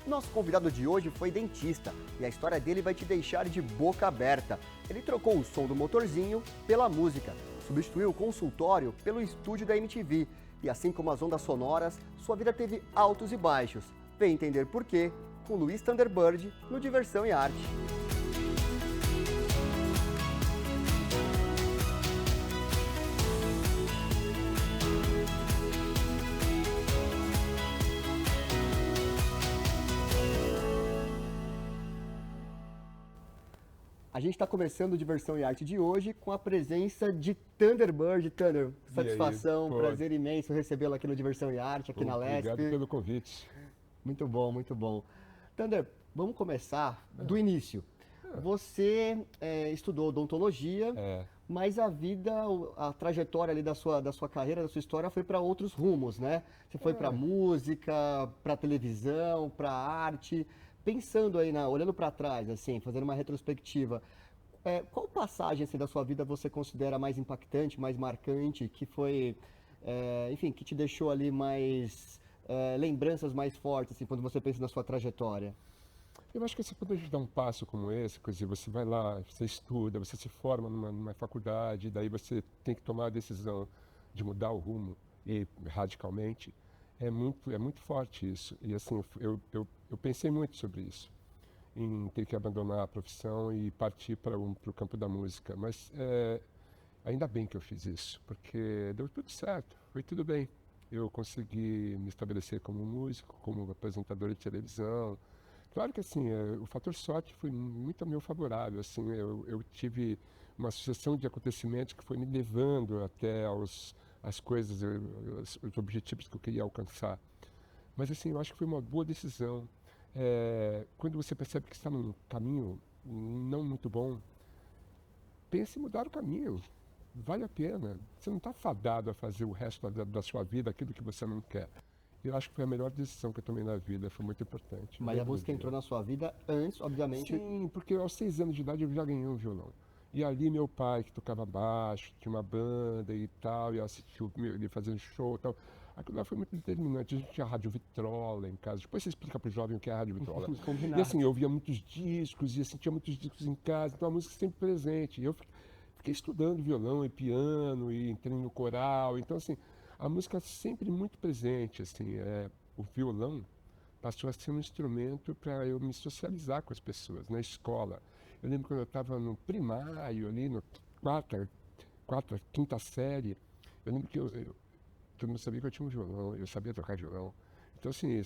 Nosso convidado de hoje foi dentista e a história dele vai te deixar de boca aberta. Ele trocou o som do motorzinho pela música, substituiu o consultório pelo estúdio da MTV e assim como as ondas sonoras, sua vida teve altos e baixos. Vem entender por quê com Luiz Thunderbird no Diversão e Arte. A gente está começando o Diversão e Arte de hoje com a presença de Thunderbird. Thunder, satisfação, prazer imenso recebê-lo aqui no Diversão e Arte, aqui na Lesp. Obrigado pelo convite. Muito bom, muito bom. Thunder, vamos começar do início. Você estudou odontologia, mas a vida, a trajetória ali da sua carreira, da sua história foi para outros rumos, né? Você foi para música, para televisão, para arte. Pensando aí, olhando para trás, assim, fazendo uma retrospectiva, qual passagem assim, da sua vida você considera mais impactante, mais marcante, que foi, enfim, que te deixou ali mais lembranças mais fortes, assim, quando você pensa na sua trajetória? Eu acho que assim, quando a gente dá um passo como esse, quer dizer, você vai lá, você estuda, você se forma numa faculdade, daí você tem que tomar a decisão de mudar o rumo e radicalmente. É muito forte isso. E assim, eu pensei muito sobre isso, em ter que abandonar a profissão e partir para o campo da música. Mas ainda bem que eu fiz isso, porque deu tudo certo, foi tudo bem. Eu consegui me estabelecer como músico, como apresentador de televisão. Claro que assim, o fator sorte foi muito a meu favorável. Assim, eu tive uma sucessão de acontecimentos que foi me levando até as coisas, os objetivos que eu queria alcançar. Mas assim, eu acho que foi uma boa decisão. Quando você percebe que está num caminho não muito bom, pense em mudar o caminho. Vale a pena. Você não está fadado a fazer o resto da sua vida aquilo que você não quer. Eu acho que foi a melhor decisão que eu tomei na vida, foi muito importante. Mas a música entrou na sua vida antes, obviamente. Sim, porque aos 6 anos de idade eu já ganhei um violão. E ali meu pai, que tocava baixo, tinha uma banda e tal, e eu assistia ele fazendo show e tal. Aquilo lá foi muito determinante. A gente tinha rádio vitrola em casa. Depois você explica para o jovem o que é rádio vitrola. Combinado. E assim, eu ouvia muitos discos, e assim, tinha muitos discos em casa, então a música sempre presente. E eu fiquei estudando violão e piano, e entrei no coral. Então assim, a música sempre muito presente, assim. O violão passou a ser um instrumento para eu me socializar com as pessoas na escola. Eu lembro quando eu estava no primário, ali no quinta série, eu lembro que todo mundo sabia que eu tinha um violão, eu sabia tocar violão. Então assim,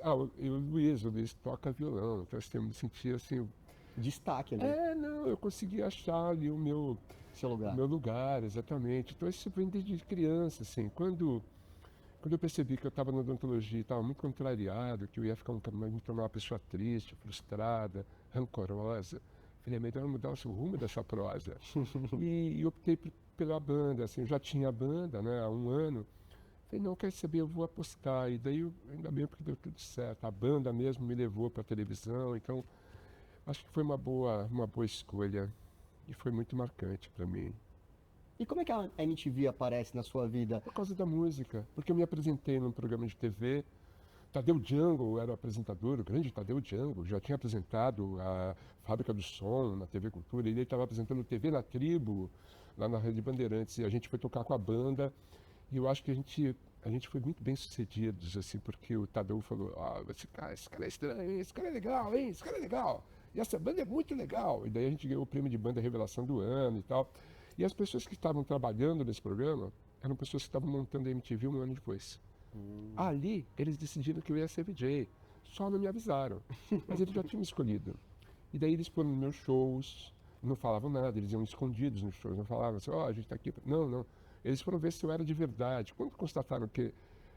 o Luiz toca violão, então assim, eu me sentia assim... Destaque ali. Não, eu consegui achar ali Seu o lugar. meu lugar, exatamente. Então isso vem desde criança, assim, quando eu percebi que eu estava na odontologia e estava muito contrariado, que eu ia me tornar uma pessoa triste, frustrada, rancorosa, falei, é melhor mudar o rumo dessa prosa. e optei pela banda, assim, eu já tinha a banda, né, há um ano. Falei, não, quer saber, eu vou apostar. E daí, ainda bem porque deu tudo certo. A banda mesmo me levou para a televisão, então acho que foi uma boa escolha e foi muito marcante para mim. E como é que a MTV aparece na sua vida? Por causa da música, porque eu me apresentei num programa de TV, Tadeu Django era o apresentador, o grande Tadeu Django, já tinha apresentado a Fábrica do Som na TV Cultura, e ele estava apresentando TV na Tribo, lá na Rede Bandeirantes, e a gente foi tocar com a banda, e eu acho que a gente foi muito bem sucedidos, assim, porque o Tadeu falou, esse cara é estranho, hein? Esse cara é legal, hein? Esse cara é legal, e essa banda é muito legal, e daí a gente ganhou o prêmio de banda Revelação do Ano e tal. E as pessoas que estavam trabalhando nesse programa eram pessoas que estavam montando a MTV um ano depois. Ali, eles decidiram que eu ia ser VJ. Só não me avisaram. Mas eles já tinham me escolhido. E daí eles foram nos meus shows, não falavam nada, eles iam escondidos nos shows, não falavam assim, a gente está aqui. Não, não. Eles foram ver se eu era de verdade. Quando constataram que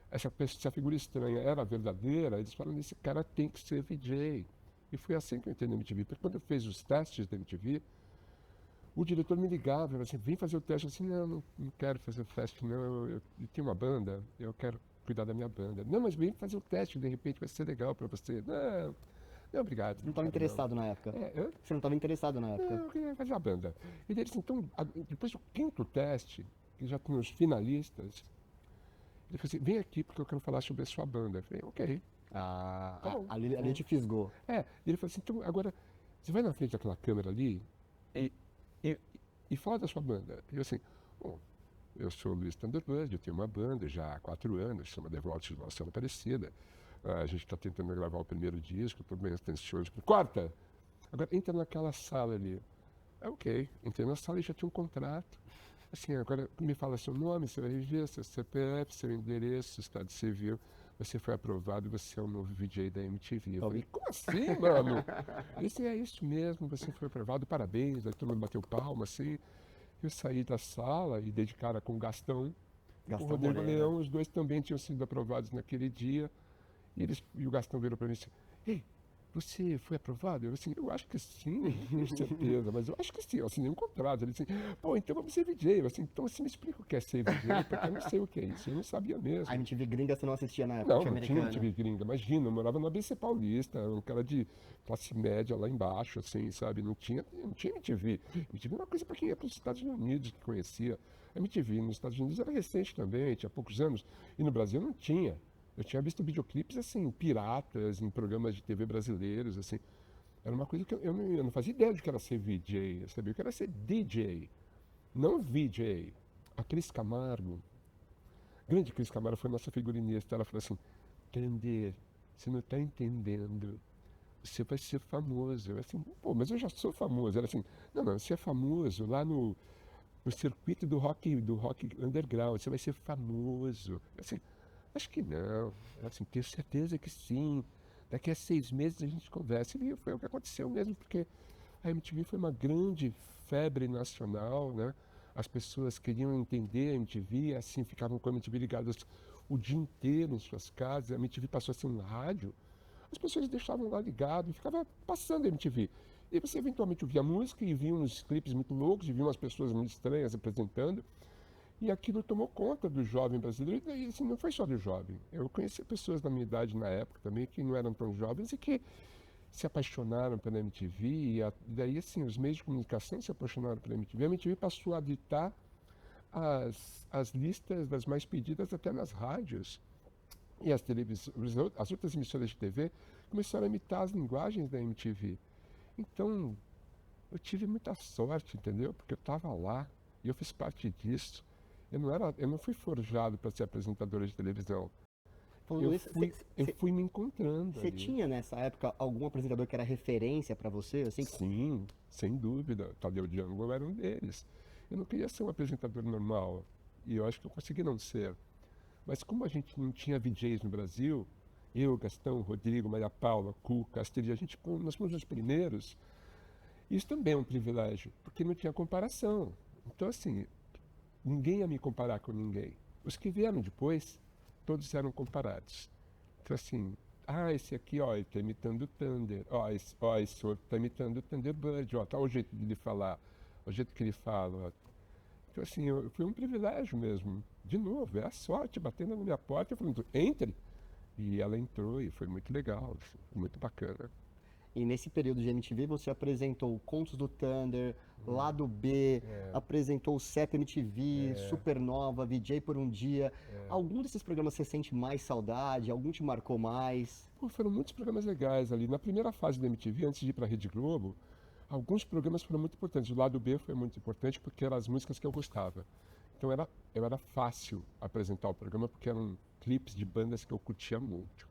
essa figura estranha era verdadeira, eles falaram, esse cara tem que ser VJ. E foi assim que eu entrei na MTV. Porque quando eu fiz os testes da MTV, o diretor me ligava e falava assim, vem fazer o teste. Assim, não quero fazer o teste, não, eu tenho uma banda, eu quero cuidar da minha banda. Não, mas vem fazer o teste, de repente vai ser legal para você. Não, obrigado. Não estava interessado na época? Você não estava interessado na época? Não, eu queria fazer a banda. E daí, assim, então, depois do quinto teste, que já tinha os finalistas, ele falou assim, vem aqui porque eu quero falar sobre a sua banda. Eu falei, ok. Ali te fisgou. Ele falou assim, então agora você vai na frente daquela câmera ali e fala da sua banda. Eu assim, bom, eu sou o Luiz Thunderbird, eu tenho uma banda já há 4 anos, chama The Vault de Nossa Aparecida. A gente está tentando gravar o primeiro disco, estou bem ansioso. Corta! Agora entra naquela sala ali. Ok, entrei na sala e já tinha um contrato. Assim, agora me fala seu nome, seu RG, seu CPF, seu endereço, seu estado civil. Você foi aprovado, você é o novo VJ da MTV. Eu falei, como assim, mano? Ele disse, é isso mesmo, você foi aprovado, parabéns. Aí todo mundo bateu palma, assim. Eu saí da sala e dei de cara com o Gastão o Rodrigo Leão, os dois também tinham sido aprovados naquele dia. E o Gastão virou para mim e disse, ei, você foi aprovado? Eu assim, eu acho que sim, não tenho certeza, mas eu acho que sim, eu assinei um contrato. Ele disse, pô, então vamos ser VJ. Eu assim, então você me explica o que é ser VJ, porque eu não sei o que é isso, eu não sabia mesmo. A MTV gringa você não assistia na época, Não tinha MTV gringa, imagina, eu morava no ABC Paulista, um cara de classe média lá embaixo, assim, sabe, não tinha MTV. MTV era uma coisa para quem ia para os Estados Unidos, que conhecia. A MTV nos Estados Unidos era recente também, tinha poucos anos, e no Brasil não tinha. Eu tinha visto videoclipes, assim, piratas, em programas de TV brasileiros, assim. Era uma coisa que eu não fazia ideia de que era ser VJ, eu sabia que era ser DJ, não VJ. A Cris Camargo, grande Cris Camargo, foi nossa figurinista, ela falou assim, Thunder, você não está entendendo, você vai ser famoso. Eu assim, pô, mas eu já sou famoso. Ela assim, não, você é famoso lá no circuito do rock underground, você vai ser famoso. Eu assim, acho que não. Assim, tenho certeza que sim. Daqui a 6 meses a gente conversa. E foi o que aconteceu mesmo, porque a MTV foi uma grande febre nacional, né? As pessoas queriam entender a MTV, assim, ficavam com a MTV ligadas o dia inteiro em suas casas. A MTV passou a ser um rádio. As pessoas deixavam lá ligado e ficava passando a MTV. E você eventualmente ouvia música e via uns clipes muito loucos, e via umas pessoas muito estranhas apresentando. E aquilo tomou conta do jovem brasileiro, e assim, não foi só do jovem. Eu conheci pessoas da minha idade na época também, que não eram tão jovens e que se apaixonaram pela MTV, e daí assim, os meios de comunicação se apaixonaram pela MTV. A MTV passou a ditar as listas das mais pedidas até nas rádios. E as outras emissoras de TV começaram a imitar as linguagens da MTV. Então, eu tive muita sorte, entendeu? Porque eu estava lá e eu fiz parte disso. Eu não fui forjado para ser apresentador de televisão. Eu fui me encontrando. Você tinha nessa época algum apresentador que era referência para você? Assim? Sim, sem dúvida. Tadeu Django era um deles. Eu não queria ser um apresentador normal. E eu acho que eu consegui não ser. Mas como a gente não tinha VJs no Brasil, eu, Gastão, Rodrigo, Maria Paula, Cuca, Astrid, nós fomos os primeiros. Isso também é um privilégio, porque não tinha comparação. Então, assim, ninguém ia me comparar com ninguém. Os que vieram depois, todos eram comparados. Então, assim, esse aqui, ó, ele está imitando o Thunder. Esse outro está imitando o Thunderbird. Ó, tá o jeito de ele falar, o jeito que ele fala. Então, assim, foi um privilégio mesmo. De novo, é a sorte batendo na minha porta e falando, entre. E ela entrou e foi muito legal, assim, muito bacana. E nesse período de MTV você apresentou Contos do Thunder, Lado B, apresentou o CEP MTV, Supernova, VJ por um Dia. Algum desses programas você sente mais saudade? Algum te marcou mais? Pô, foram muitos programas legais ali. Na primeira fase da MTV, antes de ir para a Rede Globo, alguns programas foram muito importantes. O Lado B foi muito importante porque eram as músicas que eu gostava. Então era fácil apresentar o programa porque eram clipes de bandas que eu curtia muito.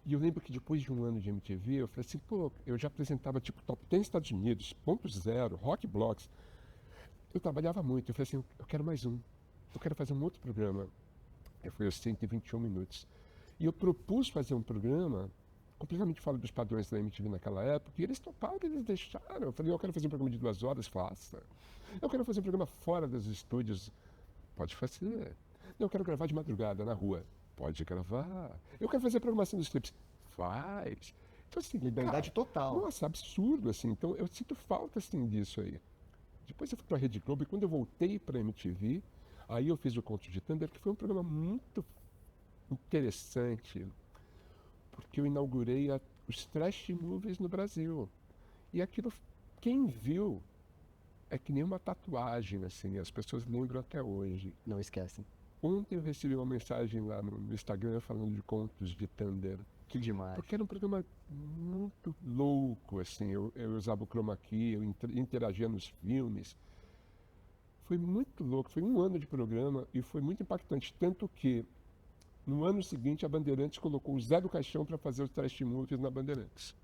E eu lembro que depois de um ano de MTV, eu falei assim, pô, eu já apresentava tipo Top 10 Estados Unidos, Ponto Zero, Rock Blocks. Eu trabalhava muito, eu falei assim, eu quero mais um. Eu quero fazer um outro programa. Foi os 121 minutos. E eu propus fazer um programa completamente fora dos padrões da MTV naquela época, e eles toparam, eles deixaram. Eu falei, eu quero fazer um programa de 2 horas, faça. Eu quero fazer um programa fora dos estúdios, pode fazer. Eu quero gravar de madrugada na rua, pode gravar. Eu quero fazer a programação dos clipes, faz. Então, assim, liberdade total. Nossa, absurdo, assim. Então, eu sinto falta, assim, disso aí. Depois eu fui para a Rede Globo, e quando eu voltei para a MTV, aí eu fiz o Conto de Thunder, que foi um programa muito interessante, porque eu inaugurei os trash movies no Brasil. E aquilo, quem viu, é que nem uma tatuagem, assim, as pessoas lembram até hoje. Não esquecem. Ontem eu recebi uma mensagem lá no Instagram falando de contos de Thunder. Que demais. Porque era um programa muito louco, assim. Eu usava o chroma key, eu interagia nos filmes. Foi muito louco, foi um ano de programa e foi muito impactante. Tanto que, no ano seguinte, a Bandeirantes colocou o Zé do Caixão para fazer os trash movies na Bandeirantes.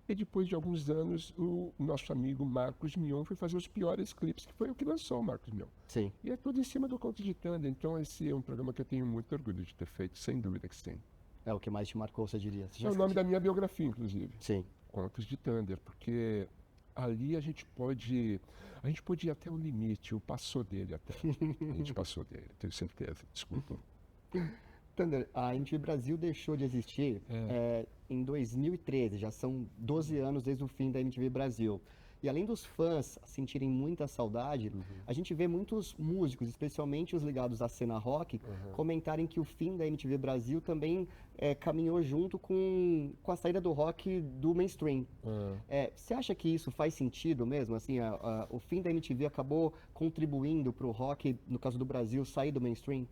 E depois de alguns anos, o nosso amigo Marcos Mion foi fazer os piores clipes, que foi o que lançou o Marcos Mion. Sim. E é tudo em cima do Conto de Thunder. Então esse é um programa que eu tenho muito orgulho de ter feito, sem dúvida que sim. É o que mais te marcou, você diria? Você É o nome da minha biografia, inclusive. Sim. Contos de Thunder, porque ali a gente pode ir até o limite, o passou dele até. A gente passou dele, tenho certeza. Desculpa. Thunder, a MTV Brasil deixou de existir em 2013, já são 12 anos desde o fim da MTV Brasil. E além dos fãs sentirem muita saudade, a gente vê muitos músicos, especialmente os ligados à cena rock, comentarem que o fim da MTV Brasil também caminhou junto com a saída do rock do mainstream. Você acha que isso faz sentido mesmo? Assim, o fim da MTV acabou contribuindo para o rock, no caso do Brasil, sair do mainstream?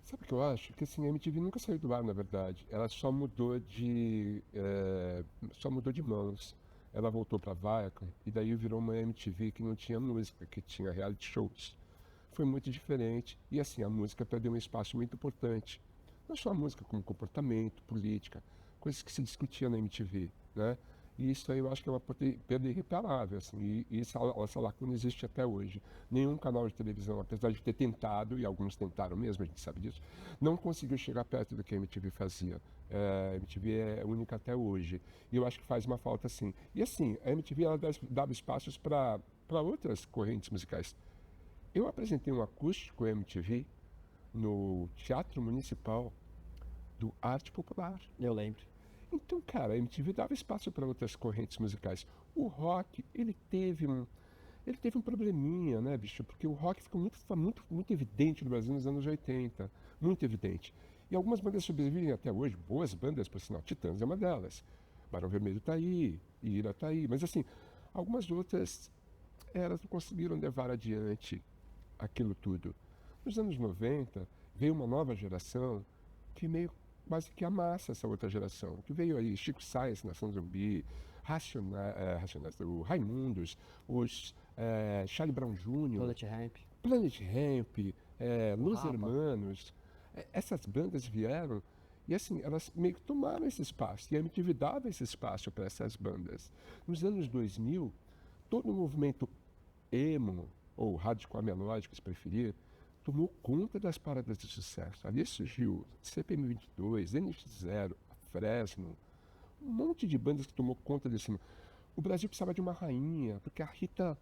Sabe o que eu acho? Que assim, a MTV nunca saiu do ar, na verdade. Ela só mudou de mãos. Ela voltou para a Viacom e daí virou uma MTV que não tinha música, que tinha reality shows. Foi muito diferente e assim, a música perdeu um espaço muito importante. Não só a música, como comportamento, política, coisas que se discutia na MTV, né? E isso aí eu acho que é uma perda irreparável, assim, e essa lacuna existe até hoje. Nenhum canal de televisão, apesar de ter tentado, e alguns tentaram mesmo, a gente sabe disso, não conseguiu chegar perto do que a MTV fazia. A MTV é única até hoje, e eu acho que faz uma falta sim. E assim, a MTV ela dava espaços para outras correntes musicais. Eu apresentei um acústico MTV no Teatro Municipal do Arte Popular. Eu lembro. Então, cara, a MTV dava espaço para outras correntes musicais. O rock, ele teve um probleminha, né, bicho? Porque o rock ficou muito evidente no Brasil nos anos 80. Muito evidente. E algumas bandas sobrevivem até hoje, boas bandas, por sinal. Titãs é uma delas. Barão Vermelho tá aí, Ira tá aí. Mas, assim, algumas outras, elas não conseguiram levar adiante aquilo tudo. Nos anos 90, veio uma nova geração que meio quase que amassa essa outra geração, que veio aí Chico Sainz, Nação Zumbi, Racionais, o Raimundos, os Charlie Brown Jr., Planet Hemp, Los Hermanos. Essas bandas vieram e assim, elas meio que tomaram esse espaço, e a MTV dava esse espaço para essas bandas. Nos anos 2000, todo o movimento emo, ou hardcore melódico, se preferir, tomou conta das paradas de sucesso. Ali surgiu CPM22, NX0, Fresno, um monte de bandas que tomou conta desse. O Brasil precisava de uma rainha, porque a Rita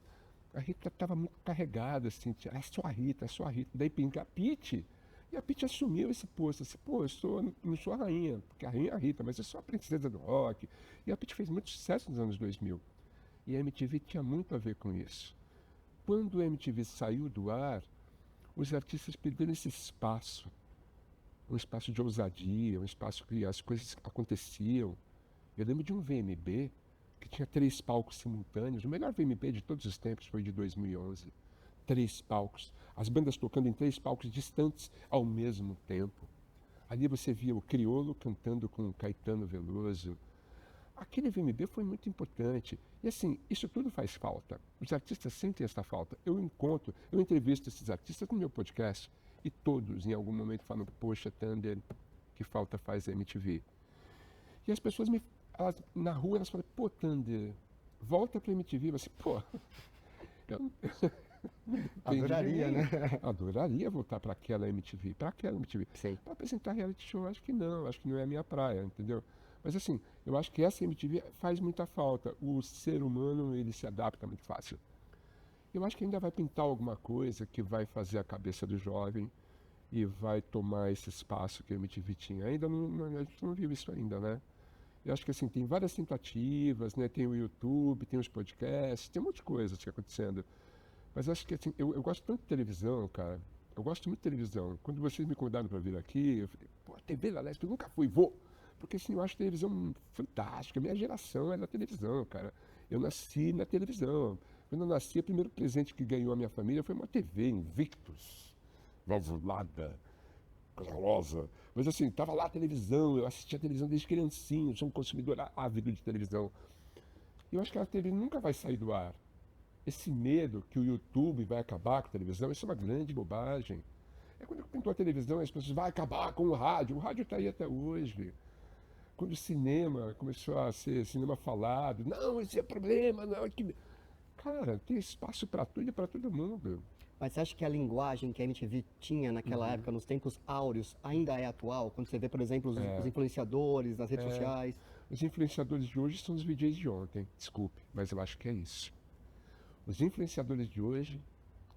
estava muito carregada, assim, é só a Rita. Daí pinga a Pitty, e a Pitty assumiu esse posto, assim, pô, não sou a rainha, porque a rainha é a Rita, mas eu sou a princesa do rock. E a Pitty fez muito sucesso nos anos 2000. E a MTV tinha muito a ver com isso. Quando a MTV saiu do ar, os artistas perderam esse espaço, um espaço de ousadia, um espaço que as coisas aconteciam. Eu lembro de um VMB que tinha 3 palcos simultâneos. O melhor VMB de todos os tempos foi de 2011. 3 palcos. As bandas tocando em 3 palcos distantes ao mesmo tempo. Ali você via o Criolo cantando com o Caetano Veloso. Aquele VMB foi muito importante. E assim, isso tudo faz falta. Os artistas sentem essa falta. Eu entrevisto esses artistas no meu podcast e todos, em algum momento, falam, poxa, Thunder, que falta faz a MTV. E as pessoas na rua, elas falam, pô, Thunder, volta pra MTV. Eu assim, pô, adoraria, né? Adoraria voltar para aquela MTV. Para apresentar reality show, acho que não é a minha praia, entendeu? Mas assim, eu acho que essa MTV faz muita falta. O ser humano, ele se adapta muito fácil. Eu acho que ainda vai pintar alguma coisa que vai fazer a cabeça do jovem e vai tomar esse espaço que a MTV tinha. Ainda a gente não viu isso ainda, né? Eu acho que assim, tem várias tentativas, né? Tem o YouTube, tem os podcasts, tem um monte de coisas que acontecendo. Mas acho que assim, eu gosto tanto de televisão, cara. Eu gosto muito de televisão. Quando vocês me convidaram para vir aqui, eu falei, pô, TV La Lespe, eu nunca fui, vou. Porque assim, eu acho televisão fantástica. Minha geração é da televisão, cara. Eu nasci na televisão. Quando eu nasci, o primeiro presente que ganhou a minha família foi uma TV Invictus. valvulada, coisa rosa. Mas assim, tava lá a televisão, eu assistia a televisão desde criancinho, sou um consumidor ávido de televisão. E eu acho que a TV nunca vai sair do ar. Esse medo que o YouTube vai acabar com a televisão, isso é uma grande bobagem. É quando pintou a televisão, as pessoas vai acabar com o rádio está aí até hoje. Quando o cinema começou a ser cinema falado, não, esse é problema, não, é que... Cara, tem espaço para tudo e para todo mundo. Mas você acha que a linguagem que a MTV tinha naquela época, nos tempos áureos, ainda é atual? Quando você vê, por exemplo, os influenciadores nas redes sociais? Os influenciadores de hoje são os VJs de ontem, desculpe, mas eu acho que é isso. Os influenciadores de hoje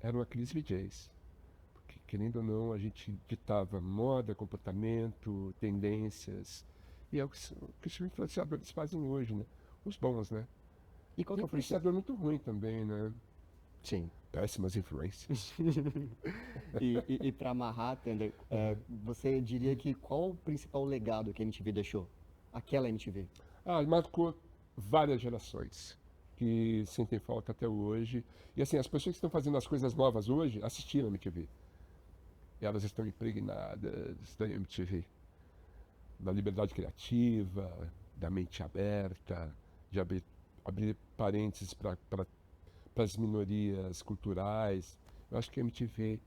eram aqueles VJs. Porque, querendo ou não, a gente ditava moda, comportamento, tendências. E é o que os influenciadores fazem hoje, né? Os bons, né? E qual Tem que é o principal? influenciador muito ruim também, né? Sim. Péssimas influências. E para amarrar, Thunder, você diria que qual o principal legado que a MTV deixou? Aquela MTV. Marcou várias gerações que sentem falta até hoje. E assim, as pessoas que estão fazendo as coisas novas hoje assistiram a MTV. E elas estão impregnadas da MTV. Da liberdade criativa, da mente aberta, de abrir parênteses para as minorias culturais. Eu acho que a MTV,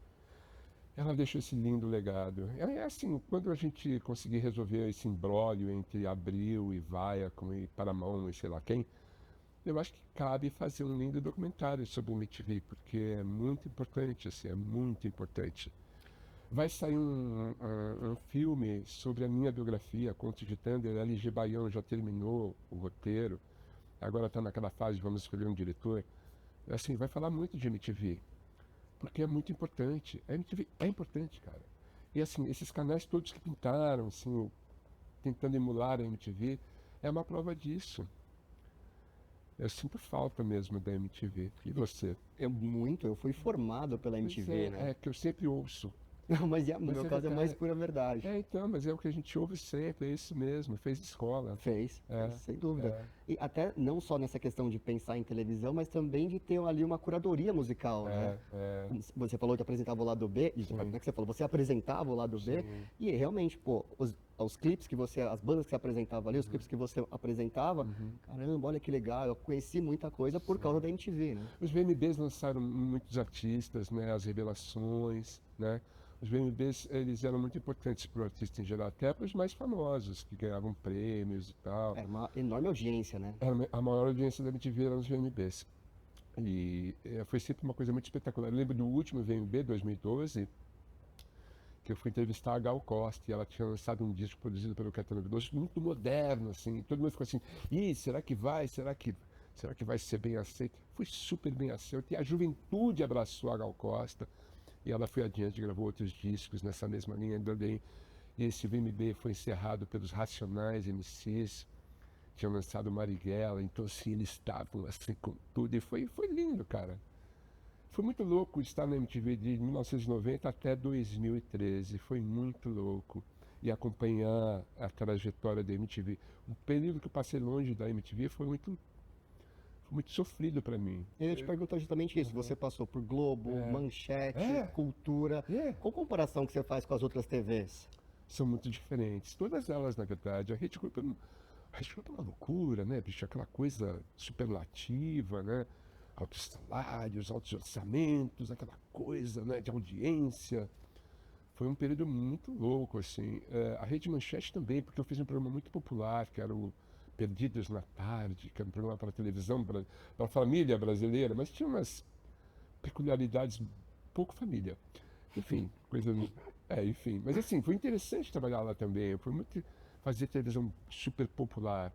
ela deixou esse lindo legado. É assim, quando a gente conseguir resolver esse imbróglio entre Abril e Viacom e Paramount e sei lá quem, eu acho que cabe fazer um lindo documentário sobre a MTV, porque é muito importante, assim, é muito importante. Vai sair um filme sobre a minha biografia, Contos de Thunder. A LG Baião já terminou o roteiro, agora está naquela fase, vamos escolher um diretor. Assim, vai falar muito de MTV, porque é muito importante. A MTV é importante, cara. E assim, esses canais todos que pintaram, assim, tentando emular a MTV, é uma prova disso. Eu sinto falta mesmo da MTV. E você? Eu fui formado pela MTV, né? É que eu sempre ouço. Não, mas no meu caso é mais pura verdade. Então, mas é o que a gente ouve sempre, é isso mesmo, fez escola. Fez, sem dúvida. E até não só nessa questão de pensar em televisão, mas também de ter ali uma curadoria musical, né? Você falou que apresentava o lado B, e não é que você falou, você apresentava o lado B, e realmente, pô, os clipes que você, as bandas que você apresentava ali, os clipes que você apresentava, caramba, olha que legal, eu conheci muita coisa por causa da MTV, né? Os VMBs lançaram muitos artistas, né? As revelações, né? Os VMBs, eles eram muito importantes para o artista em geral, até para os mais famosos, que ganhavam prêmios e tal. Era uma enorme audiência, né? A maior audiência da MTV era os VMBs. E foi sempre uma coisa muito espetacular. Eu lembro do último VMB, 2012, que eu fui entrevistar a Gal Costa, e ela tinha lançado um disco produzido pelo Caetano Veloso, muito moderno, assim. Todo mundo ficou assim, será que vai? Será que vai ser bem aceito? Foi super bem aceito. E a juventude abraçou a Gal Costa. E ela foi adiante, gravou outros discos nessa mesma linha também. E esse VMB foi encerrado pelos Racionais MCs, tinham lançado Marighella, então assim, eles estavam assim com tudo. E foi lindo, cara. Foi muito louco estar na MTV de 1990 até 2013, foi muito louco. E acompanhar a trajetória da MTV. O período que eu passei longe da MTV foi muito sofrido para mim. Eu ia te perguntar justamente isso. Você passou por Globo, Manchete, Cultura. Qual comparação que você faz com as outras TVs? São muito diferentes. Todas elas, na verdade. A Rede Globo é uma loucura, né, bicho? Aquela coisa superlativa, né? Altos salários, altos orçamentos, aquela coisa, né, de audiência. Foi um período muito louco, assim. A Rede Manchete também, porque eu fiz um programa muito popular, que era o Perdidos na Tarde, que era um programa para televisão, para a família brasileira, mas tinha umas peculiaridades pouco família. Enfim, coisa... enfim. Mas assim, foi interessante trabalhar lá também. Foi muito fazer televisão super popular.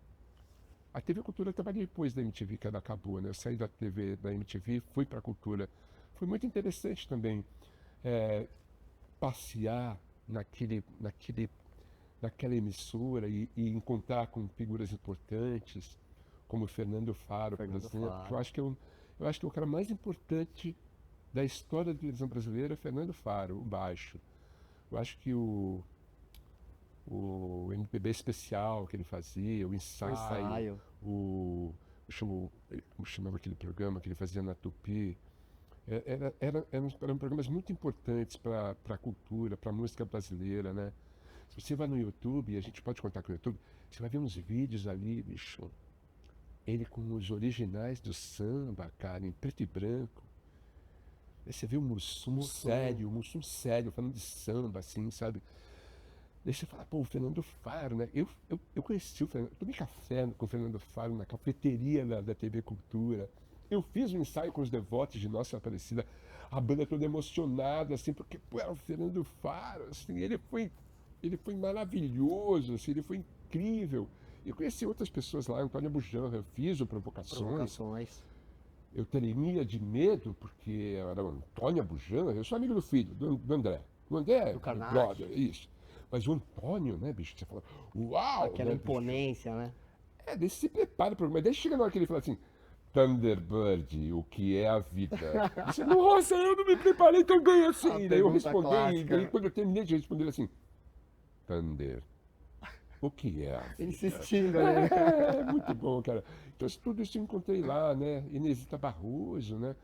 A TV Cultura eu trabalhei depois da MTV, que ela acabou, né? Eu saí da TV da MTV, fui para a Cultura. Foi muito interessante também passear naquela emissora e encontrar com figuras importantes, como o Fernando Faro, por exemplo. Eu acho que o cara mais importante da história da televisão brasileira é Fernando Faro, o baixo. Eu acho que o MPB especial que ele fazia, o ensaio, como chamava aquele programa que ele fazia na Tupi, Eram programas muito importantes para a cultura, para a música brasileira, né? Se você vai no YouTube, a gente pode contar com o YouTube, você vai ver uns vídeos ali, bicho. Ele com os originais do samba, cara, em preto e branco. Aí você vê o Mussum sério, falando de samba, assim, sabe? Daí você fala, pô, o Fernando Faro, né? Eu conheci o Fernando, eu tomei café com o Fernando Faro na cafeteria da TV Cultura. Eu fiz um ensaio com os devotos de Nossa Aparecida, a banda toda emocionada, assim, porque, pô, era o Fernando Faro, assim, ele foi maravilhoso, assim, ele foi incrível. Eu conheci outras pessoas lá, Antônio Bujanra, eu fiz o Provocações. Eu tremia de medo, porque era o Antônio Bujanra, eu sou amigo do filho, do André. O André Do é Karnak. brother, isso. Mas o Antônio, né, bicho, você fala, uau! Aquela Né, bicho? imponência, né? Daí você se prepara para o programa. Daí chega na hora que ele fala assim, Thunderbird, o que é a vida? E você, nossa, eu não me preparei tão bem assim. A Daí eu pergunta respondi, e daí clássica. quando eu terminei de responder ele assim, Thunder, o que é a vida? Insistindo ali, né? É muito bom, cara. Então tudo isso eu encontrei lá, né? Inesita Barroso, né?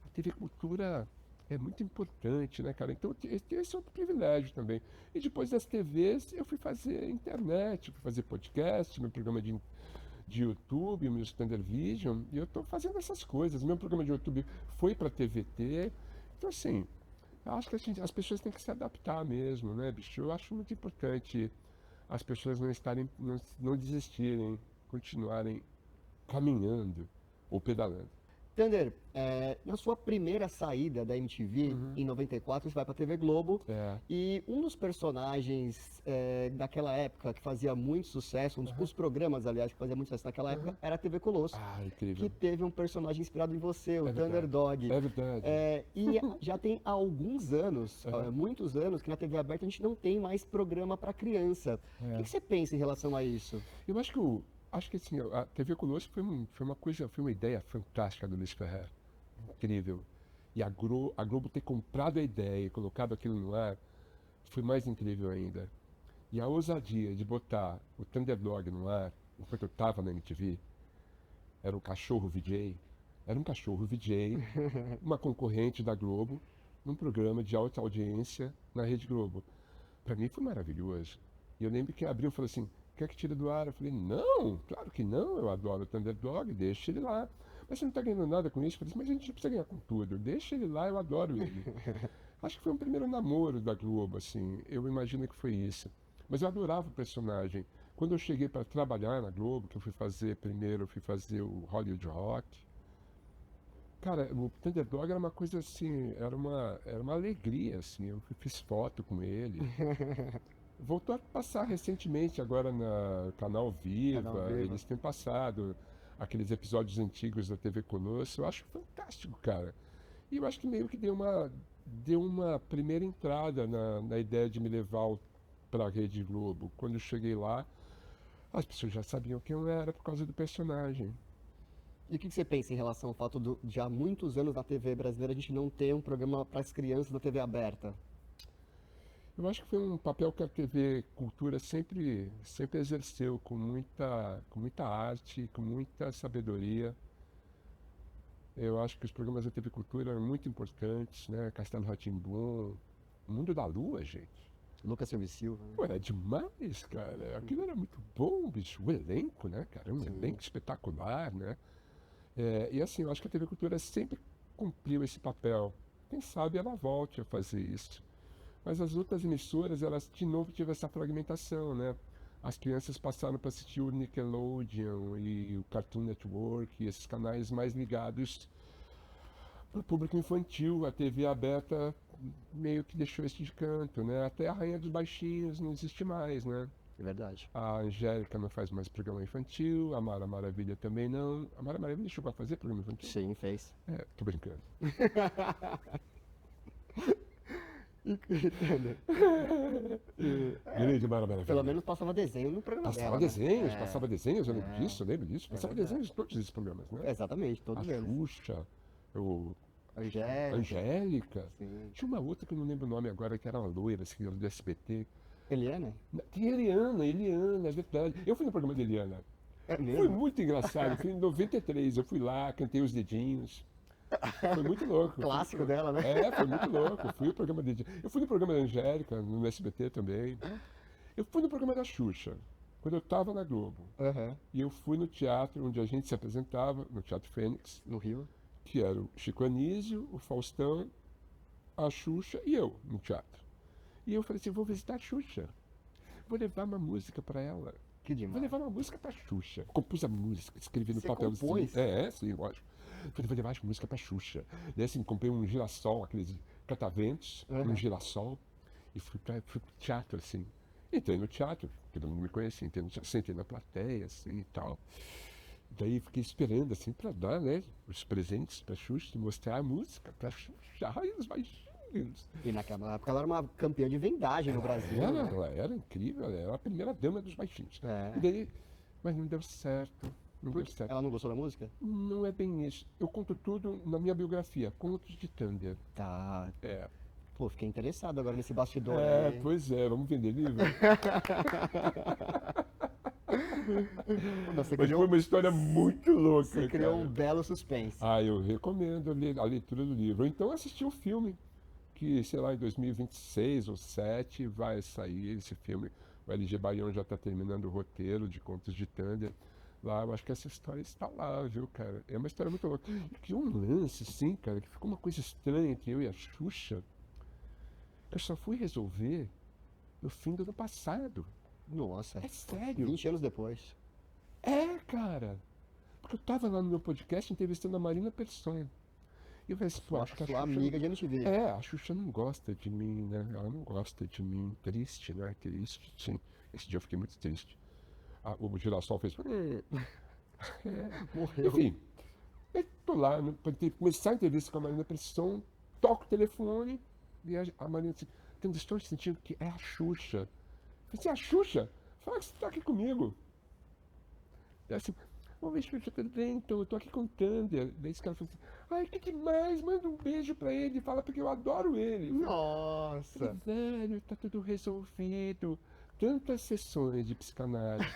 A TV Cultura é muito importante, né, cara? Então esse é outro privilégio também. E depois das TVs eu fui fazer internet, fui fazer podcast, meu programa de YouTube, o meu Standard Vision, e eu estou fazendo essas coisas. Meu programa de YouTube foi para TVT. Então, assim, eu acho que as pessoas têm que se adaptar mesmo, né, bicho? Eu acho muito importante as pessoas não desistirem, continuarem caminhando ou pedalando. Thunder, na sua primeira saída da MTV, em 94, você vai pra TV Globo. É. E um dos personagens daquela época que fazia muito sucesso, um dos programas, aliás, que fazia muito sucesso naquela época, era a TV Colosso. Ah, incrível. Que teve um personagem inspirado em você, o É verdade. Thunder Dog. É verdade. E já tem alguns anos, muitos anos, que na TV aberta a gente não tem mais programa para criança. O que você pensa em relação a isso? Eu acho que assim, a TV Colosso foi uma ideia fantástica do Luiz Ferrer. Incrível. E a Globo ter comprado a ideia e colocado aquilo no ar foi mais incrível ainda. E a ousadia de botar o Thunderdog no ar, enquanto eu estava na MTV, era um cachorro VJ, uma concorrente da Globo, num programa de alta audiência na Rede Globo. Para mim foi maravilhoso. E eu lembro que abriu e falou assim, quer que tire do ar? Eu falei, não, claro que não, eu adoro o Thunderdog, deixa ele lá. Mas você não está ganhando nada com isso? Eu falei assim, mas a gente não precisa ganhar com tudo, deixa ele lá, eu adoro ele. Acho que foi um primeiro namoro da Globo, assim, eu imagino que foi isso. Mas eu adorava o personagem. Quando eu cheguei para trabalhar na Globo, que eu fui fazer o Hollywood Rock, cara, o Thunderdog era uma coisa assim, era uma alegria, assim, eu fiz foto com ele. Voltou a passar recentemente agora na Canal Viva, eles têm passado aqueles episódios antigos da TV Colosso, eu acho fantástico, cara. E eu acho que meio que deu uma primeira entrada na ideia de me levar para a Rede Globo. Quando eu cheguei lá, as pessoas já sabiam quem eu era por causa do personagem. E o que você pensa em relação ao fato de há muitos anos na TV brasileira a gente não ter um programa para as crianças na TV aberta? Eu acho que foi um papel que a TV Cultura sempre exerceu com muita arte, com muita sabedoria. Eu acho que os programas da TV Cultura eram muito importantes, né? Castelo Rá-Tim-Bum, Mundo da Lua, gente. Lucas Silva e Silva. Pô, era demais, cara. Aquilo era muito bom, bicho. O elenco, né, cara? Um elenco espetacular, né? E assim, eu acho que a TV Cultura sempre cumpriu esse papel. Quem sabe ela volte a fazer isso. Mas as outras emissoras, elas de novo tiveram essa fragmentação, né? As crianças passaram para assistir o Nickelodeon e o Cartoon Network, e esses canais mais ligados para o público infantil. A TV aberta meio que deixou esse de canto, né? Até a Rainha dos Baixinhos não existe mais, né? É verdade. A Angélica não faz mais programa infantil, a Mara Maravilha também não. A Mara Maravilha chegou a fazer programa infantil? Sim, fez. Tô brincando. Grande Mara Maravilha. Pelo menos passava desenho no programa dela, né? Passava desenhos, eu lembro disso. Passava desenhos em todos esses programas, né? Exatamente, todos eles. A Xuxa, Angélica. Sim. Tinha uma outra que eu não lembro o nome agora, que era uma loira, assim, do SBT. Eliana? Tem Eliana, é verdade. Eu fui no programa da Eliana. É mesmo? Foi muito engraçado, foi em 93, eu fui lá, cantei os dedinhos. Foi muito louco. Clássico dela, né? Foi muito louco. Eu fui no programa da Angélica, no SBT também. Eu fui no programa da Xuxa, quando eu estava na Globo. Uhum. E eu fui no teatro onde a gente se apresentava, no Teatro Fênix, No Rio. que era o Chico Anísio, o Faustão, a Xuxa e eu no teatro. E eu falei assim, vou visitar a Xuxa. Vou levar uma música para ela. Que Vou demais. levar uma música pra Xuxa. Compus a música, escrevi no Você papelzinho. compôs? Sim, lógico. Falei, vou levar a música pra Xuxa. Daí assim, comprei um girassol, aqueles cataventos, um girassol, e fui pro teatro, assim. Entrei no teatro, todo mundo me conhecia, sentei na plateia, assim e tal. Daí fiquei esperando, assim, pra dar, né, os presentes pra Xuxa, mostrar a música pra Xuxa. Ai, os baixinhos. E naquela época ela era uma campeã de vendagem no Brasil, né? Ela era incrível, ela era a primeira dama dos baixinhos. É. E daí, mas não deu certo, não deu certo. Ela não gostou da música? Não é bem isso. Eu conto tudo na minha biografia, Contos de Thunder. Tá. É. Pô, fiquei interessado agora nesse bastidor aí. Pois é, vamos vender livro. Você Mas foi uma história muito louca, Você criou cara. um belo suspense. Eu recomendo a leitura do livro. Ou então assistir o filme, que, sei lá, em 2026 ou 2027 vai sair esse filme. O LG Baião já está terminando o roteiro de Contos de Thunder. Lá, eu acho que essa história está lá, viu, cara? É uma história muito louca. E que um lance, sim, cara, que ficou uma coisa estranha entre eu e a Xuxa. Eu só fui resolver no fim do ano passado. Nossa. É sério. 20 anos depois. Cara. Porque eu tava lá no meu podcast entrevistando a Marina Persson. E eu falei assim, pô, acho que a Sua Xuxa... amiga de MTV. A Xuxa não gosta de mim, né? Ela não gosta de mim. Triste, né? Triste, sim. Esse dia eu fiquei muito triste. O girassol fez... Morreu. Enfim, eu tô lá, né, pra começar a entrevista com a Marina Persson, toco o telefone, e a Marina disse, estou sentindo que é a Xuxa. Eu falei assim, a Xuxa? Fala que você tá aqui comigo. Daí assim, oi Xuxa, tudo bem? Eu tô aqui com o Thunder. Daí esse cara falou assim, ai, que demais, manda um beijo pra ele, fala porque eu adoro ele. Nossa. Falei, velho, tá tudo resolvido. Tantas sessões de psicanálise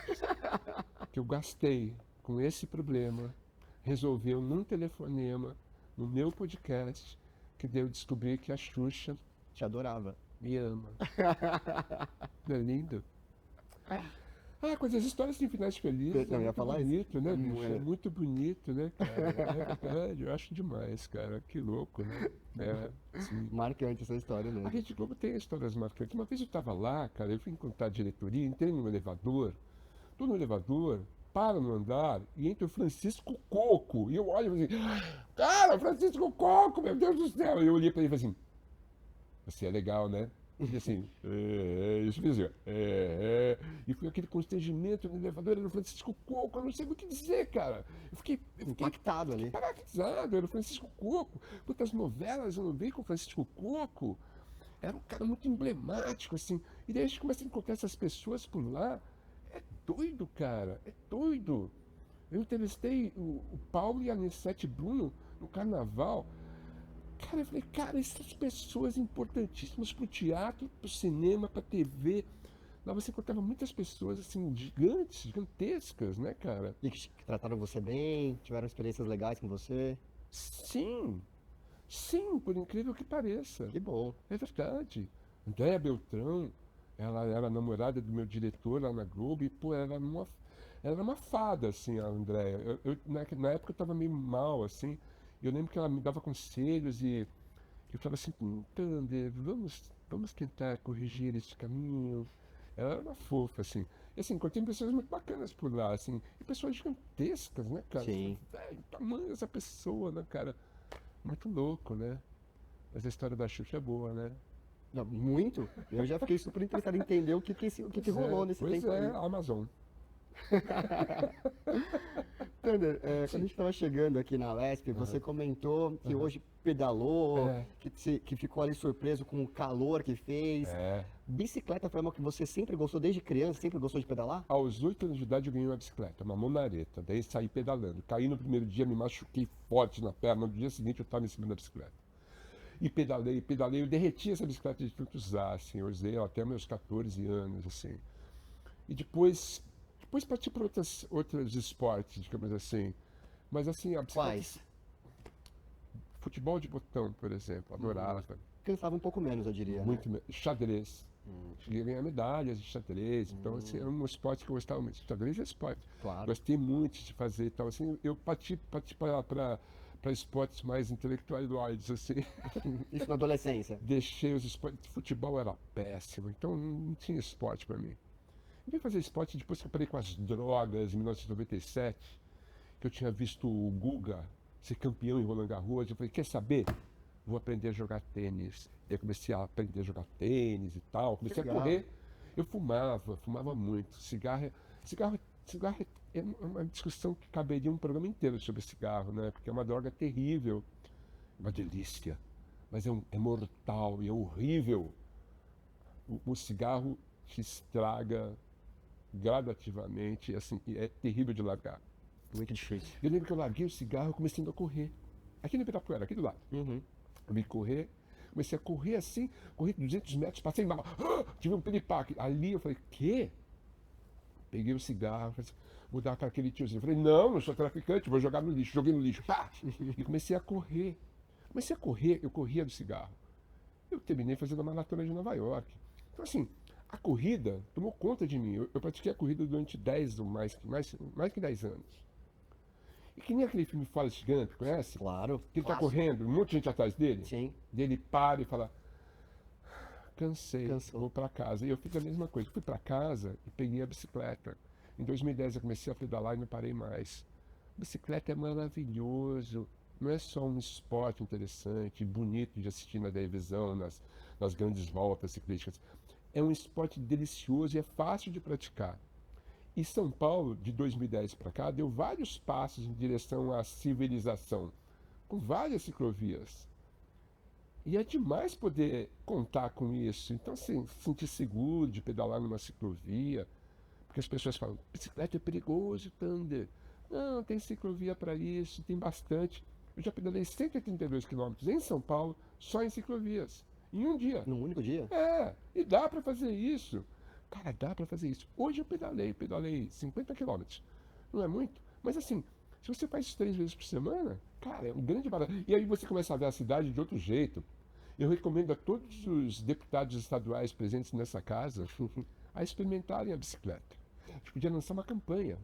que eu gastei com esse problema, resolveu num telefonema, no meu podcast, que daí eu descobri que a Xuxa Te adorava. me ama. Não é lindo? Com essas histórias sem finais felizes. Eu ia falar isso. Bonito, né, bicho? É muito bonito, né, cara? É verdade, eu acho demais, cara. Que louco, né? Assim. Marcante essa história A mesmo. Rede Globo tem histórias marcantes. Uma vez eu estava lá, cara, eu fui encontrar a diretoria, entrei no elevador, tô no elevador, para no andar e entra o Francisco Coco. E eu olho e falo assim, cara, Francisco Coco, meu Deus do céu. E eu olhei para ele e falei assim, você é legal, né? E assim, isso fez assim, E foi aquele constrangimento no elevador, era o Francisco Coco, eu não sei o que dizer, cara. Eu fiquei Impactado ali. paralisado, era o Francisco Coco. Quantas novelas eu não vi com o Francisco Coco? Era um cara muito emblemático, assim. E daí a gente começa a encontrar essas pessoas por lá. É doido, cara, é doido. Eu entrevistei o Paulo e a Anissete Bruno no carnaval. Cara, eu falei, cara, essas pessoas importantíssimas pro teatro, pro cinema, pra TV. Lá você encontrava muitas pessoas, assim, gigantes, gigantescas, né, cara? E que trataram você bem, tiveram experiências legais com você. Sim, sim, por incrível que pareça. Que bom. É verdade. Andréa Beltrão, ela era namorada do meu diretor lá na Globo e, pô, ela era uma fada, assim, a Andréa. Na época eu tava meio mal, assim. Eu lembro que ela me dava conselhos e eu falava assim, Thunder, vamos tentar corrigir esse caminho. Ela era uma fofa, assim. E assim, encontrei pessoas muito bacanas por lá, assim. E pessoas gigantescas, né, cara? Sim. Velho, tamanho dessa pessoa, né, cara? Muito louco, né? Mas a história da Xuxa é boa, né? Não, muito. Eu já fiquei super interessado em entender o que rolou nesse Pois tempo aí. a Amazon. Thunder, quando a gente estava chegando aqui na Lesp, você comentou que hoje pedalou, que ficou ali surpreso com o calor que fez. Bicicleta foi uma que você sempre gostou, desde criança, sempre gostou de pedalar? Aos 8 anos de idade eu ganhei uma bicicleta, uma monareta, daí saí pedalando. Caí no primeiro dia, me machuquei forte na perna, no dia seguinte eu estava em cima da bicicleta. E pedalei, eu derreti essa bicicleta de tanto usar, assim, eu usei ela até meus 14 anos, assim. E depois parti para outros esportes, digamos assim. Mas assim, a bicicleta... Quais? Futebol de botão, por exemplo, adorava. Cansava um pouco menos, eu diria. Muito xadrez. Cheguei a ganhar medalhas de xadrez, então assim, era um esporte que eu gostava muito. Xadrez é esporte. Claro. Gostei muito de fazer e tal. Assim, eu parti para esportes mais intelectuais, assim. Isso na adolescência. Deixei os esportes. Futebol era péssimo, então não tinha esporte para mim. Eu vim fazer esporte depois que eu parei com as drogas em 1997, que eu tinha visto o Guga ser campeão em Roland Garros. Eu falei, quer saber? Vou aprender a jogar tênis. Daí eu comecei a aprender a jogar tênis e tal. Comecei a correr. Eu fumava muito. Cigarro é uma discussão que caberia um programa inteiro sobre cigarro, né? Porque é uma droga terrível, uma delícia, mas é mortal e é horrível. O cigarro te estraga gradativamente, assim, e é terrível de largar. Muito difícil. Eu lembro que eu larguei o cigarro comecei a correr. Aqui no Ibirapuera, aqui do lado. Eu vim correr, comecei a correr assim, corri 200 metros, passei mal, tive um piripaque. Ali eu falei, quê? Peguei o cigarro, falei, vou dar para aquele tiozinho. Eu falei, não sou traficante, vou jogar no lixo. Joguei no lixo, pá! E comecei a correr. Eu corria do cigarro. Eu terminei fazendo a maratona de Nova York. Então assim, a corrida tomou conta de mim. Eu pratiquei a corrida durante 10 ou mais que 10 anos. E que nem aquele filme Forrest Gump, conhece? Claro. Que ele tá correndo, um monte de gente atrás dele. Sim. Dele para e fala, cansei, Cansou. vou para casa. E eu fiz a mesma coisa. Fui para casa e peguei a bicicleta. Em 2010 eu comecei a pedalar e não parei mais. Bicicleta é maravilhoso. Não é só um esporte interessante, bonito de assistir na televisão, nas grandes voltas ciclísticas. É um esporte delicioso e é fácil de praticar. E São Paulo, de 2010 para cá, deu vários passos em direção à civilização, com várias ciclovias. E é demais poder contar com isso. Então, assim, se sentir seguro de pedalar numa ciclovia, porque as pessoas falam, bicicleta é perigoso, Thunder. Não, tem ciclovia para isso, tem bastante. Eu já pedalei 132 quilômetros em São Paulo, só em ciclovias, em um dia. Num único dia? E dá para fazer isso. Cara, dá para fazer isso. Hoje eu pedalei 50 quilômetros. Não é muito, mas assim, se você faz isso 3 vezes por semana, cara, é um grande barato. E aí você começa a ver a cidade de outro jeito. Eu recomendo a todos os deputados estaduais presentes nessa casa a experimentarem a bicicleta. A gente podia lançar uma campanha.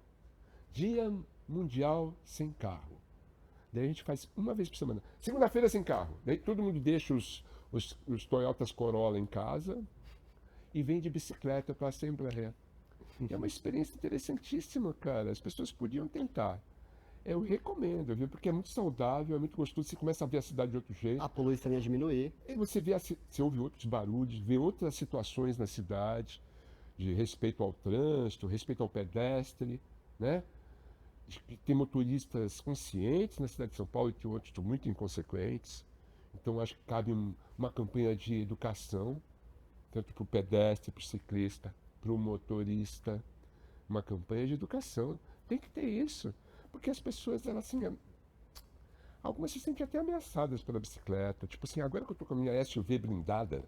Dia Mundial Sem Carro. Daí a gente faz uma vez por semana. Segunda-feira sem carro. Daí todo mundo deixa os Toyotas Corolla em casa e vem de bicicleta para a Assembleia. É uma experiência interessantíssima, cara. As pessoas podiam tentar. Eu recomendo, viu? Porque é muito saudável, é muito gostoso. Você começa a ver a cidade de outro jeito. A poluição ia diminuir. E você ouve outros barulhos, vê outras situações na cidade, de respeito ao trânsito, respeito ao pedestre, né? Tem motoristas conscientes na cidade de São Paulo e tem outros muito inconsequentes. Então acho que cabe uma campanha de educação, tanto para o pedestre, para o ciclista, para o motorista, uma campanha de educação. Tem que ter isso, porque as pessoas, elas assim, algumas se sentem até ameaçadas pela bicicleta. Tipo assim, agora que eu tô com a minha SUV blindada,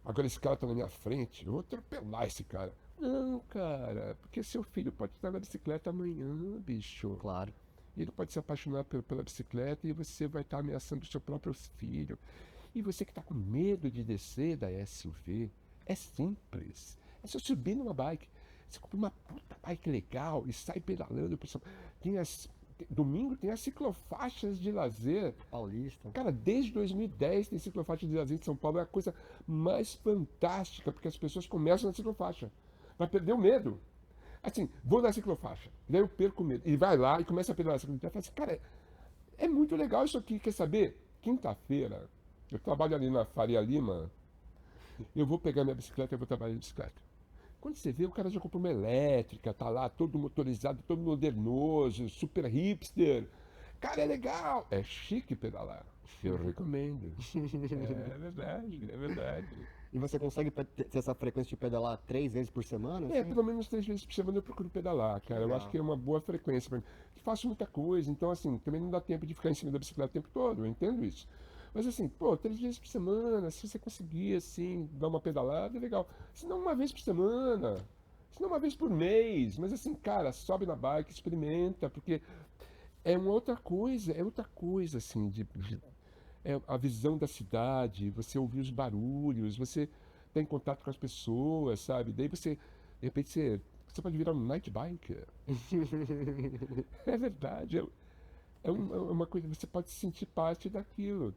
agora esse cara tá na minha frente, eu vou atropelar esse cara. Não, cara, porque seu filho pode estar na bicicleta amanhã, bicho. Claro. E ele pode se apaixonar pela bicicleta e você vai estar ameaçando o seu próprio filho. E você que está com medo de descer da SUV, é simples. É só subir numa bike. Você compra uma puta bike legal e sai pedalando. Domingo tem as ciclofaixas de lazer. Paulista. Cara, desde 2010 tem ciclofaixa de lazer em São Paulo. É a coisa mais fantástica, porque as pessoas começam na ciclofaixa. Vai perder o medo. Assim, vou na ciclofaixa. Daí eu perco o medo. E vai lá e começa a pedalar a ciclofaixa. Fala assim, cara, é muito legal isso aqui. Quer saber? Quinta-feira, eu trabalho ali na Faria Lima. Eu vou pegar minha bicicleta e vou trabalhar de bicicleta. Quando você vê, o cara já comprou uma elétrica, tá lá todo motorizado, todo modernoso, super hipster. Cara, é legal. É chique pedalar. Eu recomendo. É verdade, é verdade. E você consegue ter essa frequência de pedalar 3 vezes por semana? É, assim? pelo menos 3 vezes por semana eu procuro pedalar, cara. Eu acho que é uma boa frequência pra mim. Faço muita coisa, então assim, também não dá tempo de ficar em cima da bicicleta o tempo todo, eu entendo isso. Mas assim, 3 vezes por semana, se você conseguir, assim, dar uma pedalada, é legal. Se não uma vez por semana, se não uma vez por mês. Mas assim, cara, sobe na bike, experimenta, porque é outra coisa, assim, é a visão da cidade, você ouvir os barulhos, você tá em contato com as pessoas, sabe? Daí você, de repente, você pode virar um night biker. É verdade, é uma coisa, você pode se sentir parte daquilo.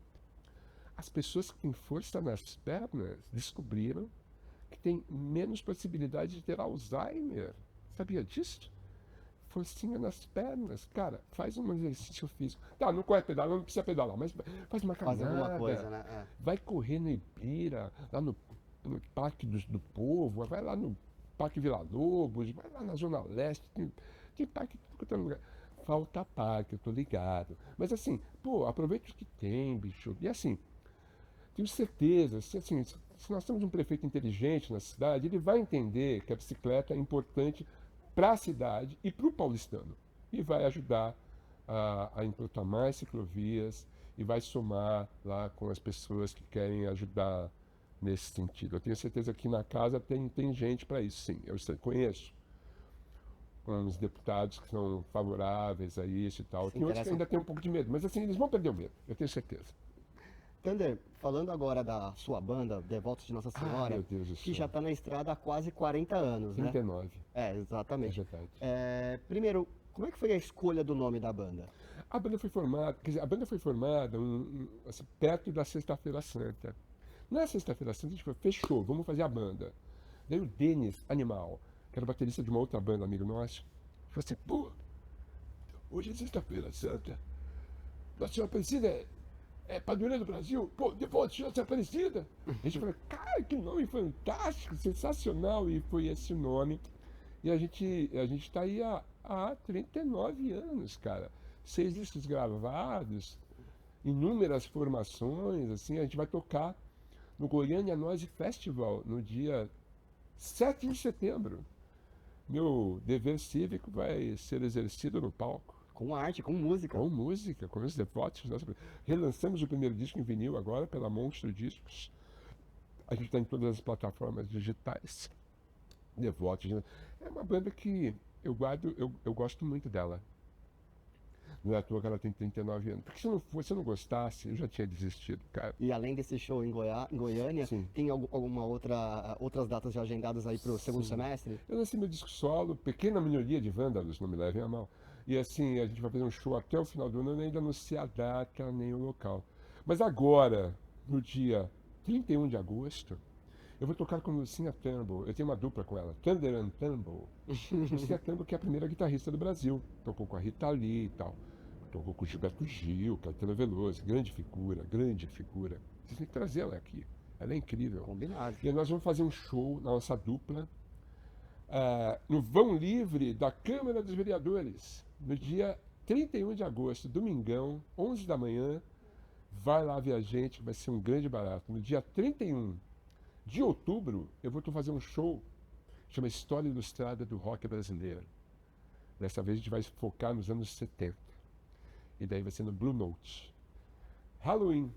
As pessoas que têm força nas pernas descobriram que tem menos possibilidade de ter Alzheimer. Sabia disso? Forcinha nas pernas. Cara, faz um exercício físico. Tá, não corre pedala, não precisa pedalar, mas faz uma Faz alguma coisa, caminhada. né? É. Vai correr no Ibira, lá no Parque do Povo, vai lá no Parque Vila Lobos, vai lá na Zona Leste, tem parque em tudo quanto é lugar. Falta parque, eu tô ligado. Mas assim, pô, aproveita o que tem, bicho. E assim, tenho certeza, se nós temos um prefeito inteligente na cidade, ele vai entender que a bicicleta é importante para a cidade e para o paulistano. E vai ajudar a implantar mais ciclovias e vai somar lá com as pessoas que querem ajudar nesse sentido. Eu tenho certeza que na casa tem gente para isso, sim. Eu conheço uns deputados que são favoráveis a isso e tal. Se Tem outros que interessam. ainda têm um pouco de medo, mas assim, eles vão perder o medo, eu tenho certeza. Thunder, falando agora da sua banda, Devotos de Nossa Ah, Senhora, meu Deus do que céu. já está na estrada há quase 40 anos, né? 39, É, é exatamente. verdade. Primeiro, como é que foi a escolha do nome da banda? A banda foi formada, quer dizer, a banda foi formada assim, perto da Sexta-feira Santa. Na Sexta-feira Santa a gente falou, fechou, vamos fazer a banda. Daí o Denis Animal, que era o baterista de uma outra banda, amigo nosso, falou assim, pô, hoje é Sexta-feira Santa, Nossa Senhora Aparecida é padroeira do Brasil, pô, Devotos de Nossa Senhora Aparecida. A gente falou, cara, que nome fantástico, sensacional, e foi esse o nome. E a gente tá aí há 39 anos, cara. 6 discos gravados, inúmeras formações, assim, a gente vai tocar no Goiânia Noise Festival no dia 7 de setembro. Meu dever cívico vai ser exercido no palco, Com arte, com música. com música, com os devotos. Relançamos o primeiro disco em vinil agora pela Monstro Discos. A gente está em todas as plataformas digitais. Devotos, né? É uma banda que eu gosto muito dela. Não é à toa que ela tem 39 anos. Porque se eu não gostasse, eu já tinha desistido, cara. E além desse show em Goiânia, Sim. tem outras datas já agendadas aí para o segundo Sim. semestre? Eu lancei meu disco solo, Pequena Minoria de Vândalos, não me levem a mal. E assim, a gente vai fazer um show até o final do ano, eu ainda não sei a data nem o local. Mas agora, no dia 31 de agosto, eu vou tocar com Lucinha Turnbull. Eu tenho uma dupla com ela, Thunder and Turnbull. Lucinha Turnbull, que é a primeira guitarrista do Brasil. Tocou com a Rita Lee e tal. Tocou com o Gilberto Gil, Caetano Veloso. Grande figura, grande figura. Vocês têm que trazer ela aqui. Ela é incrível. Combinado. E aí nós vamos fazer um show na nossa dupla no Vão Livre da Câmara dos Vereadores, no dia 31 de agosto, domingão, 11 da manhã. Vai lá ver a gente, que vai ser um grande barato. No dia 31 de outubro, eu vou fazer um show, chama História Ilustrada do Rock Brasileiro. Dessa vez a gente vai focar nos anos 70. E daí vai ser no Blue Note. Halloween.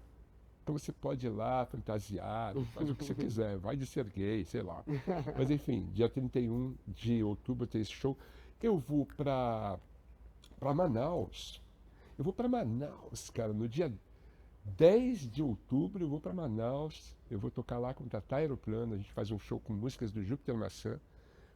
Então você pode ir lá, fantasiado, faz o que você quiser, vai de ser gay, sei lá. Mas enfim, dia 31 de outubro tem esse show. Eu vou para Manaus. Eu vou para Manaus, cara, no dia 10 de outubro eu vou para Manaus. Eu vou tocar lá com o Tata Aeroplano. A gente faz um show com músicas do Júpiter Maçã.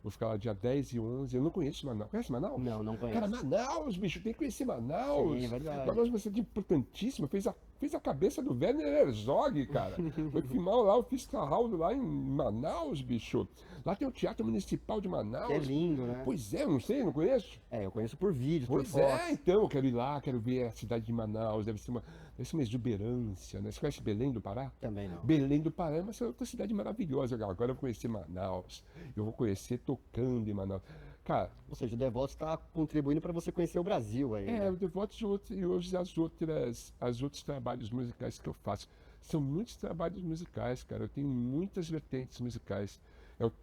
Vou ficar lá dia 10 e 11. Eu não conheço Manaus. Conhece Manaus? Não conheço. Cara, Manaus, bicho, tem que conhecer Manaus. Sim, é verdade. Manaus vai ser importantíssimo. Fez a cabeça do Werner Herzog, cara. Foi filmar lá o Fitzcarraldo lá em Manaus, bicho. Lá tem o Teatro Municipal de Manaus. Que é lindo, né? Pois é, eu não sei, não conheço. Eu conheço por vídeos, por Pois fotos. então, eu quero ir lá, quero ver a cidade de Manaus, deve ser uma exuberância, né? Você conhece Belém do Pará? Também não. Belém do Pará é uma outra cidade maravilhosa. Agora eu vou conhecer Manaus, eu vou conhecer tocando em Manaus. Cara, Ou seja, o Devotos está contribuindo para você conhecer o Brasil aí. né? o Devotos e hoje as outros trabalhos musicais que eu faço. São muitos trabalhos musicais, cara. Eu tenho muitas vertentes musicais.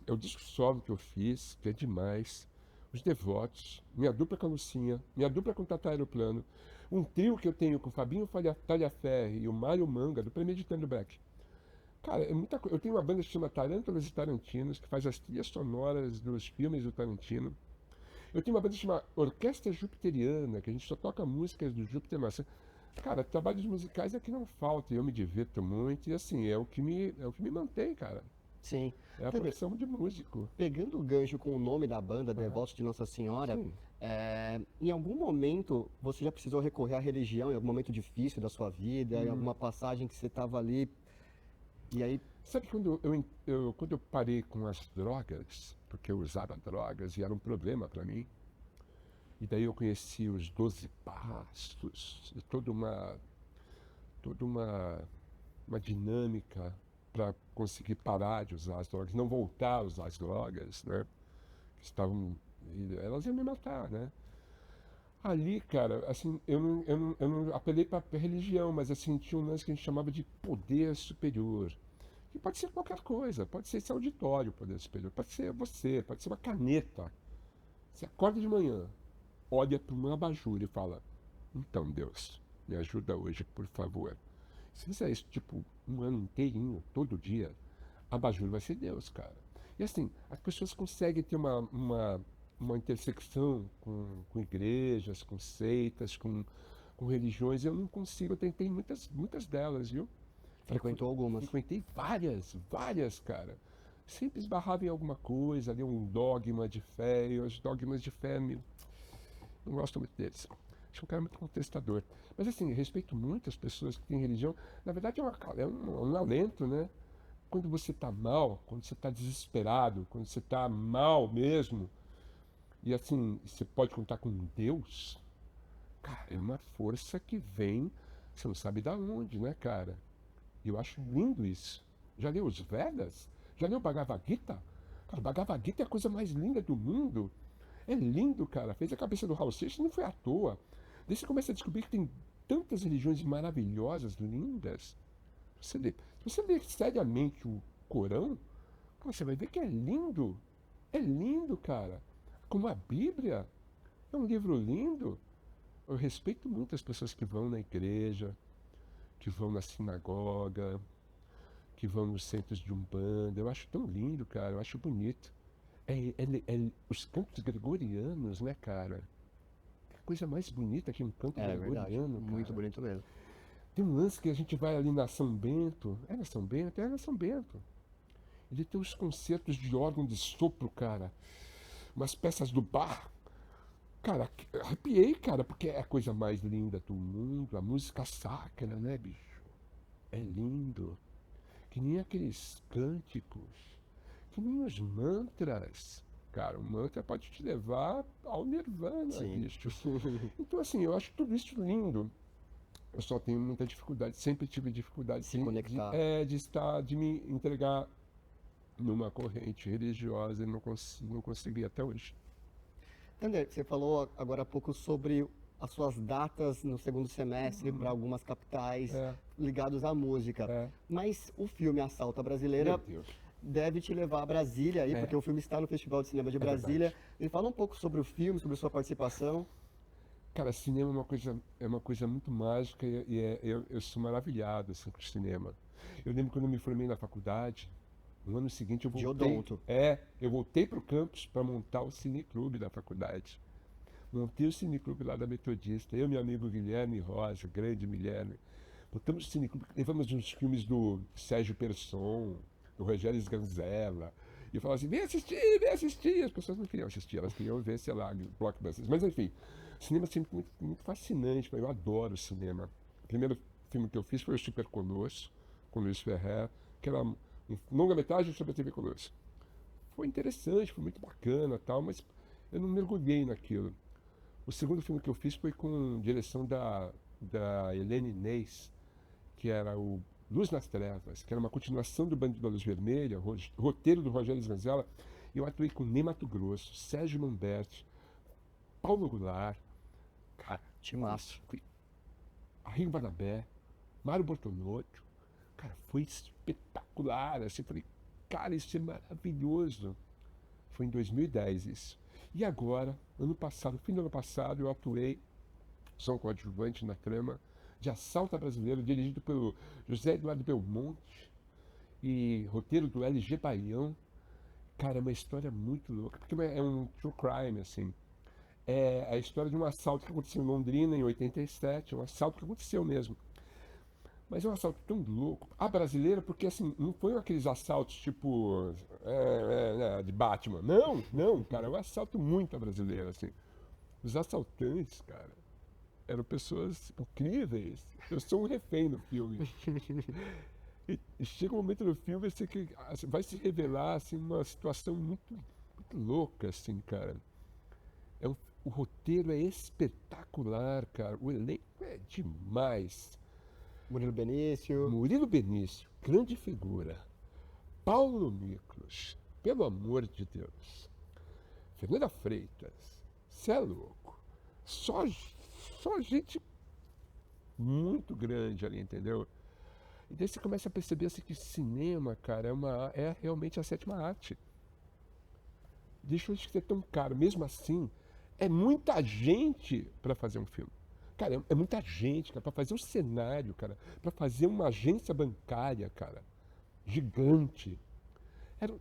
É o disco solo que eu fiz, que é demais. Os Devotos, minha dupla com a Lucinha, minha dupla com o Tata Aeroplano, um trio que eu tenho com o Fabinho Talhaferri e o Mário Manga, do Premeditando Black. Cara, é muita coisa. Eu tenho uma banda que se chama Tarântulas e Tarantinos, que faz as trilhas sonoras dos filmes do Tarantino. Eu tenho uma banda chamada Orquestra Jupiteriana, que a gente só toca músicas do Júpiter Maçã. Cara, trabalhos musicais é que não falta, e eu me divirto muito, e assim, é o que me mantém, cara. Sim. É a Tander, profissão de músico. pegando o gancho com o nome da banda, Aham. Devotos de Nossa Senhora, Sim. em algum momento você já precisou recorrer à religião, em algum momento difícil da sua vida, em alguma passagem que você estava ali, e aí, Sabe quando eu parei com as drogas, porque eu usava drogas e era um problema para mim, e daí eu conheci os 12 passos, e toda uma dinâmica para conseguir parar de usar as drogas, não voltar a usar as drogas, né? Que estavam, elas iam me matar, né? Ali, cara, assim, eu não apelei para religião, mas assim, tinha um lance que a gente chamava de poder superior. Que pode ser qualquer coisa, pode ser esse auditório, poder superior, pode ser você, pode ser uma caneta. Você acorda de manhã, olha para um abajur e fala: Então, Deus, me ajuda hoje, por favor. Se fizer isso, tipo, um ano inteirinho, todo dia, abajur vai ser Deus, cara. E assim, as pessoas conseguem ter uma intersecção com igrejas, com seitas, com religiões. Eu não consigo, eu tentei muitas delas, viu? frequentou algumas. Frequentei várias, várias, cara. Sempre esbarrava em alguma coisa, ali um dogma de fé, e os dogmas de fé não gosto muito deles. Acho um cara muito contestador. Mas assim, respeito muito as pessoas que têm religião. Na verdade é um alento, né? Quando você está mal, quando você está desesperado, quando você está mal mesmo, e assim, você pode contar com Deus, cara, é uma força que vem, você não sabe da onde, né, cara? E eu acho lindo isso. Já leu os Vedas? Já leu o Bhagavad Gita? Cara, o Bhagavad Gita é a coisa mais linda do mundo. É lindo, cara. Fez a cabeça do Raul Seixas, não foi à toa. Daí você começa a descobrir que tem tantas religiões maravilhosas, lindas. Se você ler seriamente o Corão, cara, você vai ver que é lindo. É lindo, cara. Como a Bíblia. É um livro lindo. Eu respeito muito as pessoas que vão na igreja, que vão na sinagoga, que vão nos centros de Umbanda. Eu acho tão lindo, cara. Eu acho bonito. Os cantos gregorianos, né, cara? Que coisa mais bonita que um canto É verdade, gregoriano, muito cara. bonito mesmo. Tem um lance que a gente vai ali na São Bento. É na São Bento? É na São Bento. Ele tem uns concertos de órgão de sopro, cara. Umas peças do bar. Cara, arrepiei, cara, porque é a coisa mais linda do mundo. A música sacra, né, bicho? É lindo. Que nem aqueles cânticos. Que nem os mantras. Cara, o mantra pode te levar ao nirvana, Sim. bicho. Então, assim, eu acho tudo isso lindo. Eu só tenho muita dificuldade, sempre tive dificuldade Se conectar. de me entregar numa corrente religiosa e não consegui até hoje. Tander, você falou agora há pouco sobre as suas datas no segundo semestre para algumas capitais É, ligados à música. é. Mas o filme Assalto à Meu Brasileira Deus. deve te levar a Brasília aí, É, porque o filme está no Festival de Cinema de é Brasília. verdade. Me fala um pouco sobre o filme, sobre sua participação. Cara, cinema é uma coisa muito mágica eu sou maravilhado assim, com o cinema. Eu lembro quando eu me formei na faculdade, no ano seguinte eu De voltei. odonto. Eu voltei para o campus para montar o cineclube da faculdade. Montei o cineclube lá da Metodista. Eu e meu amigo Guilherme Rosa, grande Guilherme. Montamos o cineclube, levamos uns filmes do Sérgio Persson, do Rogério Sganzella. E eu falava assim, vem assistir, vem assistir. As pessoas não queriam assistir, elas queriam ver, sei lá, blockbusters. Mas enfim, cinema é sempre muito, muito fascinante, eu adoro cinema. O primeiro filme que eu fiz foi o Super Colosso, com Luiz Ferrer, que era um longa-metragem sobre a TV Colosso. Foi interessante, foi muito bacana tal, mas eu não mergulhei naquilo. O segundo filme que eu fiz foi com direção da Helene Inês, que era o Luz nas Trevas, que era uma continuação do Bandido da Luz Vermelha, roteiro do Rogério Sganzella. E eu atuei com Ney Mato Grosso, Sérgio Manberti, Paulo Goulart, cara, Timaço. Arrigo Barnabé, Mário Bortolotto. Cara, foi espetacular. Assim, eu falei, cara, isso é maravilhoso. Foi em 2010 isso. E agora, ano passado, fim do ano passado, eu atuei, sou um coadjuvante na trama de Assalto à Brasileira, dirigido pelo José Eduardo Belmonte e roteiro do LG Baião. Cara, é uma história muito louca, porque é um true crime, assim. é a história de um assalto que aconteceu em Londrina em 87, um assalto que aconteceu mesmo. Mas é um assalto tão louco. A brasileira, porque assim, não foi aqueles assaltos tipo de Batman. Não, não, cara, é um assalto muito à brasileira, assim. Os assaltantes, cara, eram pessoas incríveis. Eu sou um refém no filme. E chega um momento no filme assim, que vai se revelar assim, uma situação muito, muito louca, assim, cara. O roteiro é espetacular, cara. O elenco é demais. Murilo Benício. Murilo Benício, grande figura. Paulo Miklos, pelo amor de Deus. Fernanda Freitas, cê é louco. Só gente muito grande ali, entendeu? E daí você começa a perceber assim, que cinema, cara, é realmente a sétima arte. Deixa de ser tão caro. Mesmo assim, é muita gente para fazer um filme. Cara, é muita gente, cara, para fazer um cenário, cara, para fazer uma agência bancária, cara, gigante. Era,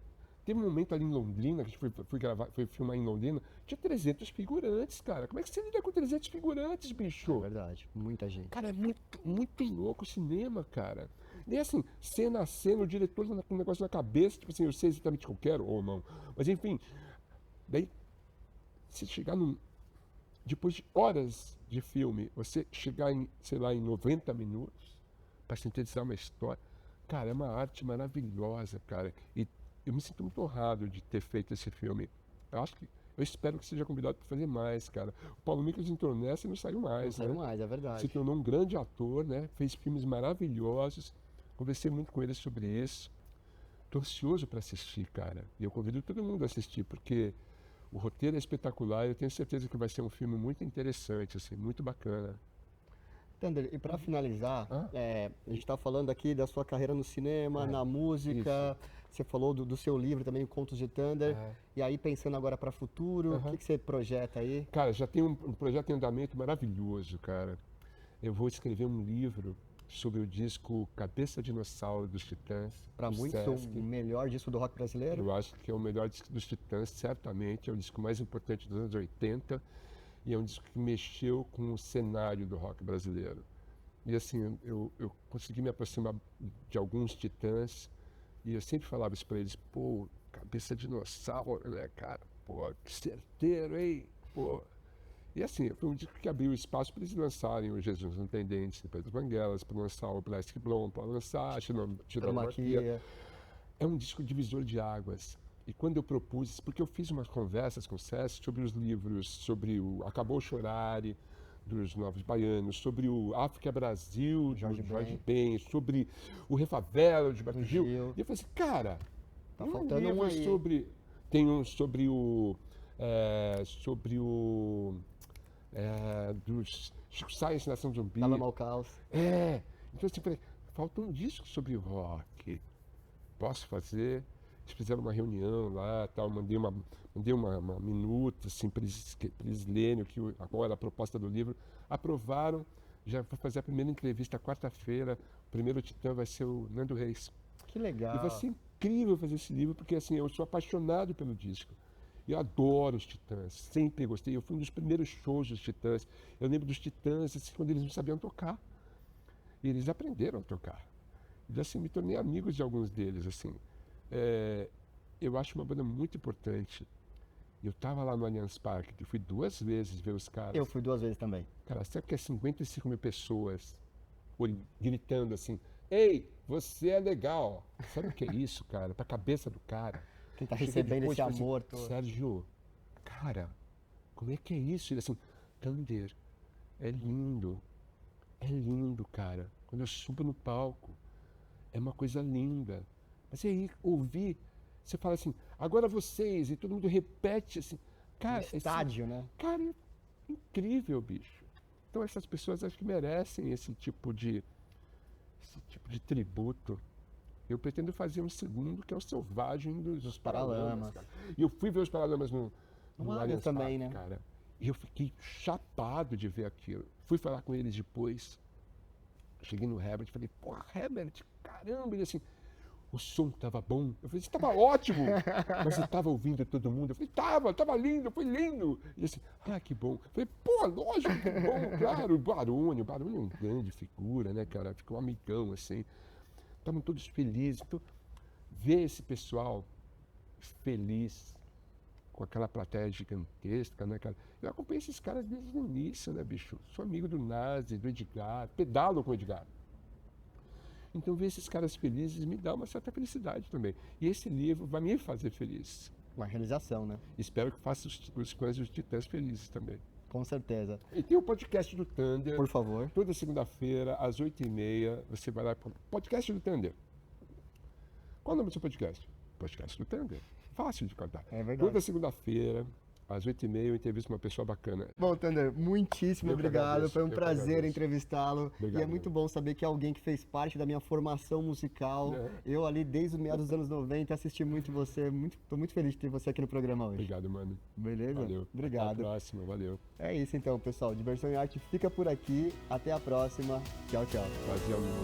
teve um momento ali em Londrina, que a gente foi filmar em Londrina, tinha 300 figurantes, cara. Como é que você lida com 300 figurantes, bicho? É verdade, muita gente. Cara, é muito, muito louco o cinema, cara. E assim, cena a cena, o diretor com um negócio na cabeça, tipo assim, eu sei exatamente o que eu quero ou não. Mas enfim, daí, se chegar num. Depois de horas de filme, você chegar em, sei lá, em 90 minutos para sintetizar uma história, cara, é uma arte maravilhosa, cara. E eu me sinto muito honrado de ter feito esse filme. Eu espero que seja convidado para fazer mais, cara. O Paulo Miklos entrou nessa e não saiu mais, Não né? saiu mais, é verdade. Se tornou um grande ator, né? Fez filmes maravilhosos. Conversei muito com ele sobre isso. Tô ansioso para assistir, cara. E eu convido todo mundo a assistir, porque o roteiro é espetacular e eu tenho certeza que vai ser um filme muito interessante, assim, muito bacana. Tander, e para finalizar, Ah? a gente está falando aqui da sua carreira no cinema, na música, você falou do seu livro também, Contos de Tander, e aí pensando agora para o futuro, o que você projeta aí? Cara, já tem um projeto em andamento maravilhoso, cara. Eu vou escrever um livro sobre o disco Cabeça Dinossauro dos Titãs. Para do muitos, Sesc. o melhor disco do rock brasileiro? Eu acho que é o melhor disco dos Titãs, certamente. É o disco mais importante dos anos 80 e é um disco que mexeu com o cenário do rock brasileiro. E assim, eu consegui me aproximar de alguns Titãs e eu sempre falava isso pra eles: pô, Cabeça Dinossauro, né, cara? Pô, que certeiro, hein? Pô. E assim, foi um disco que abriu espaço para eles lançarem o Jesus Não Tem Dentes, depois dos Banguelas, para lançar o Plastic Blonde, para lançar a Xenomaquia. É um disco divisor de águas. E quando eu propus, porque eu fiz umas conversas com o Sesc sobre os livros, sobre o Acabou Chorare, dos Novos Baianos, sobre o África Brasil, de Jorge Ben, sobre o Refavela, de Gilberto Gil. E eu falei assim, cara, tá tem faltando livro um aí. sobre... Tem um sobre o... dos Chico Sainz, Nação Zumbi. Tava mal caos. Então assim, falei, falta um disco sobre rock. Posso fazer? Eles fizeram uma reunião lá, tal, mandei uma minuta assim, para eles lerem agora a proposta do livro. Aprovaram, já vou fazer a primeira entrevista quarta-feira. O primeiro Titã vai ser o Nando Reis. Que legal. E vai ser incrível fazer esse livro, porque assim, eu sou apaixonado pelo disco. Eu adoro os Titãs, sempre gostei. Eu fui um dos primeiros shows dos Titãs. Eu lembro dos Titãs assim, quando eles não sabiam tocar. E eles aprenderam a tocar. E assim, me tornei amigo de alguns deles, assim. Eu acho uma banda muito importante. Eu tava lá no Allianz Parque, eu fui 2 vezes ver os caras. Eu fui 2 vezes também. Cara, sabe que é 55 mil pessoas gritando assim, ei, você é legal. Sabe o que é isso, cara? Pra cabeça do cara. Quem tá recebendo esse amor todo. Sérgio, cara, como é que é isso? Ele assim, Tander, é lindo. É lindo, cara. Quando eu subo no palco, é uma coisa linda. Mas aí, ouvir, você fala assim, agora vocês, e todo mundo repete assim. Cara, estádio, né? Cara, é incrível, bicho. Então essas pessoas acho que merecem esse tipo de tributo. Eu pretendo fazer um segundo, que é o Selvagem dos Paralamas, cara. E eu fui ver os Paralamas no Allianz também, Parque, né? cara. E eu fiquei chapado de ver aquilo. Fui falar com eles depois. Cheguei no Herbert e falei, pô, Herbert, caramba, ele assim, o som estava bom. Eu falei, estava ótimo. Mas você estava ouvindo todo mundo? Eu falei, estava lindo, foi lindo. E assim, que bom. Eu falei, pô, lógico, que bom, claro. O Barônio é uma grande figura, né, cara? Ficou um amigão, assim. Estavam todos felizes. Então, ver esse pessoal feliz, com aquela plateia gigantesca, né, cara? Eu acompanhei esses caras desde o início, né, bicho? Sou amigo do Nazi, do Edgar, pedalo com o Edgar. Então, ver esses caras felizes me dá uma certa felicidade também. E esse livro vai me fazer feliz. Uma realização, né? Espero que faça os fãs dos Titãs felizes também. Com certeza. E tem o podcast do Thunder. Por favor. Toda segunda-feira, às 8h30, você vai lá para o podcast do Thunder. Qual o nome do seu podcast? Podcast do Thunder. Fácil de cantar. É verdade. Toda segunda-feira, às 8h30, eu entrevisto uma pessoa bacana. Bom, Thunder, muitíssimo obrigado. Foi um prazer entrevistá-lo. Obrigado, E é muito bom saber que é alguém que fez parte da minha formação musical. Eu ali, desde o meados dos anos 90, assisti muito você. Estou muito feliz de ter você aqui no programa hoje. Obrigado, mano. Beleza? Valeu. Obrigado. Até a próxima, valeu. É isso então, pessoal. Diversão e Arte fica por aqui. Até a próxima. Tchau, tchau. Prazer, amor.